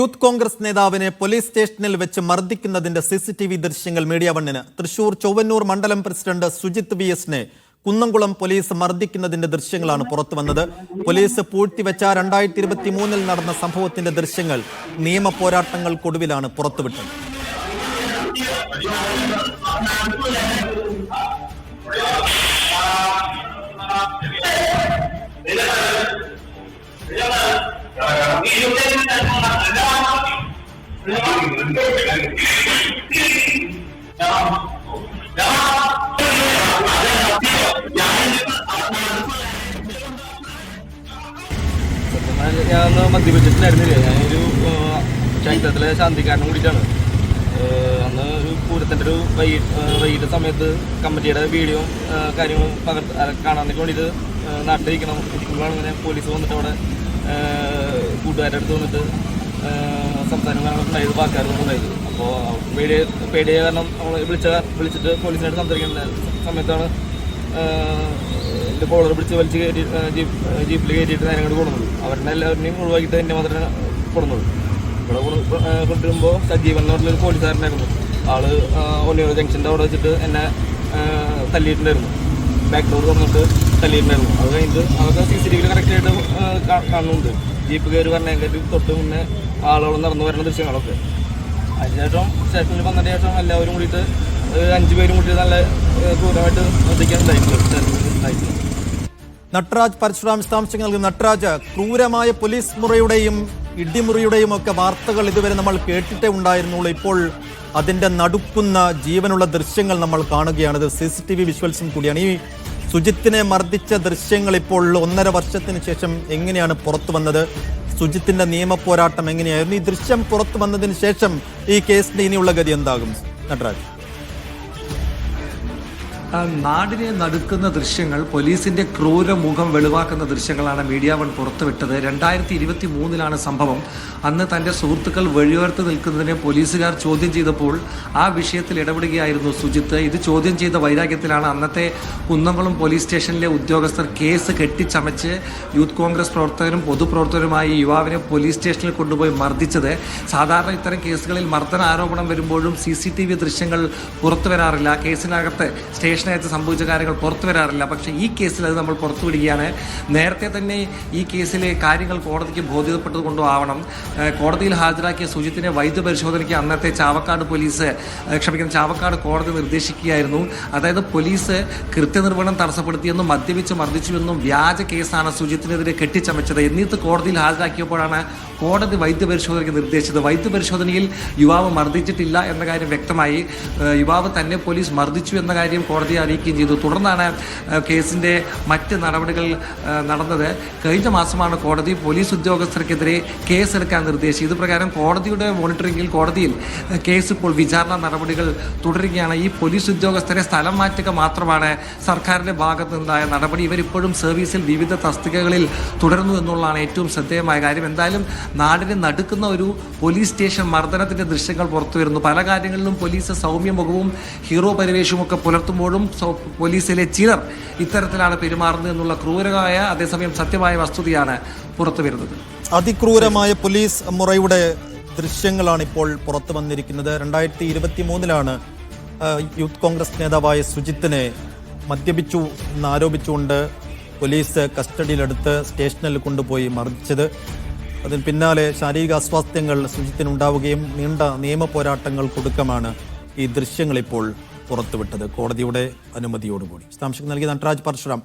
Youth Congress നേതാവിനെ police സ്റ്റേഷനിൽ വെച്ച് മർദ്ദിക്കുന്നതിന്റെ CCTV ദൃശ്യങ്ങൾ മീഡിയ വണ്ണിന്. തൃശൂർ ചൊവ്വന്നൂർ മണ്ഡലം പ്രസിഡന്റ് സുജിത് VS-നെ കുന്നംകുളം പോലീസ് മർദ്ദിക്കുന്നതിന്റെ ദൃശ്യങ്ങളാണ് പുറത്തു വന്നത്. പോലീസ് പൂഴ്ത്തിവെച്ച 2023 നടന്ന സംഭവത്തിന്റെ ദൃശ്യങ്ങൾ നിയമ പോരാട്ടങ്ങൾക്കൊടുവിലാണ് പുറത്തുവിട്ടത്. ഞാൻ മദ്യപിച്ചിട്ടുണ്ടായിരുന്നില്ല. ഞാനൊരു ക്ഷേത്രത്തിലെ ശാന്തിക്കാരനും കൂടിയിട്ടാണ്. അന്ന് ഒരു പൂരത്തിൻ്റെ ഒരു വൈകിട്ട് സമയത്ത് കമ്മിറ്റിയുടെ വീഡിയോ കാര്യങ്ങളും കാണാൻ വേണ്ടിയിട്ട് നാട്ടിലിരിക്കുമ്പോഴാണ് ഇങ്ങനെ പോലീസ് വന്നിട്ട് അവിടെ കൂട്ടുകാരുടെ അടുത്ത് വന്നിട്ട് സംസാരം ഉണ്ടായത്, വാക്കാരൊന്നും ഉണ്ടായത്. അപ്പോൾ പേടിയ കാരണം നമ്മൾ വിളിച്ചിട്ട് പോലീസിനായിട്ട് സംസാരിക്കേണ്ട സമയത്താണ് എൻ്റെ കോളർ പിടിച്ച് വലിച്ച് കയറ്റി ജീപ്പിൽ കയറ്റിയിട്ട് നേരെ അങ്ങോട്ട് കൊടുന്നത്. അവരുടെ എല്ലാവരുടെയും ഒഴിവാക്കിയിട്ട് എന്നെ മാത്രമേ കൊടുന്നത്. ഇവിടെ കൊണ്ടുവരുമ്പോൾ സജീവൻ എന്ന് പറഞ്ഞൊരു പോലീസുകാരനായിരുന്നു. ആള് ഒന്നിയൂർ ജംഗ്ഷൻ്റെ അവിടെ വെച്ചിട്ട് എന്നെ തല്ലിയിട്ടുണ്ടായിരുന്നു. ബാക്ക് ഡോർ തുറന്നിട്ട് തല്ലിയിട്ടുണ്ടായിരുന്നു. അത് കഴിഞ്ഞിട്ട് അതൊക്കെ CCTV കറക്റ്റായിട്ട് കാണുന്നുണ്ട്. ജീപ്പ് കയറി പറഞ്ഞേക്കാട്ട് തൊട്ട് മുന്നേ ആളുകൾ നടന്നു വരുന്ന ദൃശ്യങ്ങളൊക്കെ. അതിനുശേഷം സ്റ്റേഷനിൽ വന്നതിന് ശേഷം എല്ലാവരും കൂടിയിട്ട് 5 പേരും കൂടി നല്ല ക്രൂരമായിട്ട് ശ്രദ്ധിക്കാനുണ്ടായിട്ടുണ്ട്. നട്രാജ് പരശുരാം വിശദാംശങ്ങൾ നൽകും. നട്രാജ്, ക്രൂരമായ പോലീസ് മുറയുടെയും ഇടിമുറിയുടെയും ഒക്കെ വാർത്തകൾ ഇതുവരെ നമ്മൾ കേട്ടിട്ടേ ഉണ്ടായിരുന്നുള്ളൂ. ഇപ്പോൾ അതിന്റെ നടുക്കുന്ന ജീവനുള്ള ദൃശ്യങ്ങൾ നമ്മൾ കാണുകയാണ്. ഇത് CCTV വിഷ്വൽസും കൂടിയാണ്. ഈ സുജിത്തിനെ മർദ്ദിച്ച ദൃശ്യങ്ങൾ ഇപ്പോൾ 1.5 വർഷത്തിന് ശേഷം എങ്ങനെയാണ് പുറത്തു വന്നത്? സുജിത്തിന്റെ നിയമ പോരാട്ടം എങ്ങനെയായിരുന്നു? ഈ ദൃശ്യം പുറത്തു വന്നതിന് ശേഷം ഈ കേസിന്റെ ഇനിയുള്ള ഗതി എന്താകും നട്രാജ്? നാടിനെ നടുക്കുന്ന ദൃശ്യങ്ങൾ, പോലീസിന്റെ ക്രൂര മുഖം വെളിവാക്കുന്ന ദൃശ്യങ്ങളാണ് മീഡിയ വൺ പുറത്തുവിട്ടത്. 2023 സംഭവം. അന്ന് തന്റെ സുഹൃത്തുക്കൾ വഴിയോർത്ത് നിൽക്കുന്നതിനെ പോലീസുകാർ ചോദ്യം ചെയ്തപ്പോൾ ആ വിഷയത്തിൽ ഇടപെടുകയായിരുന്നു സുജിത്ത്. ഇത് ചോദ്യം ചെയ്ത വൈരാഗ്യത്തിലാണ് അന്നത്തെ കുന്നംകുളം പോലീസ് സ്റ്റേഷനിലെ ഉദ്യോഗസ്ഥർ കേസ് കെട്ടിച്ചമച്ച് യൂത്ത് കോൺഗ്രസ് പ്രവർത്തകരും പൊതുപ്രവർത്തകരുമായി യുവാവിനെ പോലീസ് സ്റ്റേഷനിൽ കൊണ്ടുപോയി മർദ്ദിച്ചത്. സാധാരണ ഇത്തരം കേസുകളിൽ മർദ്ദന ആരോപണം വരുമ്പോഴും CCTV ദൃശ്യങ്ങൾ പുറത്തു വരാറില്ല. കേസിനകത്ത് സ്റ്റേഷനകത്ത് സംഭവിച്ച കാര്യങ്ങൾ പുറത്തു വരാറില്ല. പക്ഷേ ഈ കേസിൽ അത് നമ്മൾ പുറത്തുവിടുകയാണ്. നേരത്തെ തന്നെ ഈ കേസിലെ കാര്യങ്ങൾ കോടതിക്ക് ബോധ്യപ്പെട്ടത് കൊണ്ടും ആവണം കോടതിയിൽ ഹാജരാക്കിയ സുജിത്തിനെ വൈദ്യപരിശോധനയ്ക്ക് അന്നത്തെ ചാവക്കാട് കോടതി നിർദ്ദേശിക്കുകയായിരുന്നു. അതായത് പോലീസ് കൃത്യനിർവഹണം തടസ്സപ്പെടുത്തിയെന്നും മദ്യപിച്ച് മർദ്ദിച്ചുവെന്നും വ്യാജ കേസാണ് സുജിത്തിനെതിരെ കെട്ടിച്ചമച്ചത്. എന്നിട്ട് കോടതിയിൽ ഹാജരാക്കിയപ്പോഴാണ് കോടതി വൈദ്യപരിശോധനയ്ക്ക് നിർദ്ദേശിച്ചത്. വൈദ്യപരിശോധനയിൽ യുവാവ് മർദ്ദിച്ചിട്ടില്ല എന്ന കാര്യം വ്യക്തമായി. യുവാവ് തന്നെ പോലീസ് മർദ്ദിച്ചു എന്ന കാര്യം കോടതിയെ അറിയിക്കുകയും ചെയ്തു. തുടർന്നാണ് കേസിൻ്റെ മറ്റ് നടപടികൾ നടന്നത്. കഴിഞ്ഞ മാസമാണ് കോടതി പോലീസ് ഉദ്യോഗസ്ഥർക്കെതിരെ കേസെടുക്കാൻ നിർദ്ദേശിച്ചത്. ഇതുപ്രകാരം കോടതിയുടെ മോണിറ്ററിംഗിൽ കോടതിയിൽ കേസ് ഇപ്പോൾ വിചാരണ നടപടികൾ തുടരുകയാണ്. ഈ പോലീസ് ഉദ്യോഗസ്ഥരെ സ്ഥലം മാറ്റുക മാത്രമാണ് സർക്കാരിൻ്റെ ഭാഗത്തു നിന്നുണ്ടായ നടപടി. ഇവരിപ്പോഴും സർവീസിൽ വിവിധ തസ്തികകളിൽ തുടരുന്നു എന്നുള്ളതാണ് ഏറ്റവും ശ്രദ്ധേയമായ കാര്യം. എന്തായാലും നാടിനെ നടുക്കുന്ന ഒരു പോലീസ് സ്റ്റേഷൻ മർദ്ദനത്തിൻ്റെ ദൃശ്യങ്ങൾ പുറത്തു വരുന്നു. പല കാര്യങ്ങളിലും പോലീസ് സൗമ്യമുഖവും ഹീറോ പരിവേഷവും ഒക്കെ പുലർത്തുമ്പോഴും പോലീസിലെ ചിലർ ഇത്തരത്തിലാണ് പെരുമാറുന്നത് എന്നുള്ള ക്രൂരമായ അതേസമയം സത്യമായ വസ്തുതയാണ് പുറത്തു വരുന്നത്. അതിക്രൂരമായ പോലീസ് മുറയുടെ ദൃശ്യങ്ങളാണ് ഇപ്പോൾ പുറത്തു വന്നിരിക്കുന്നത്. 2023 യൂത്ത് കോൺഗ്രസ് നേതാവായ സുജിത്തിനെ മദ്യപിച്ചു എന്നാരോപിച്ചുകൊണ്ട് പോലീസ് കസ്റ്റഡിയിലെടുത്ത് സ്റ്റേഷനിൽ കൊണ്ടുപോയി മർദ്ദിച്ചത്. അതിന് പിന്നാലെ ശാരീരിക അസ്വാസ്ഥ്യങ്ങൾ സുജിത്തിനുണ്ടാവുകയും നീണ്ട നിയമ പോരാട്ടങ്ങൾക്കൊടുക്കമാണ് ഈ ദൃശ്യങ്ങൾ ഇപ്പോൾ പുറത്തുവിട്ടത് കോടതിയുടെ അനുമതിയോടുകൂടി. വിശദാംശങ്ങൾ നൽകിയ നട്രാജ് പരശുരാം.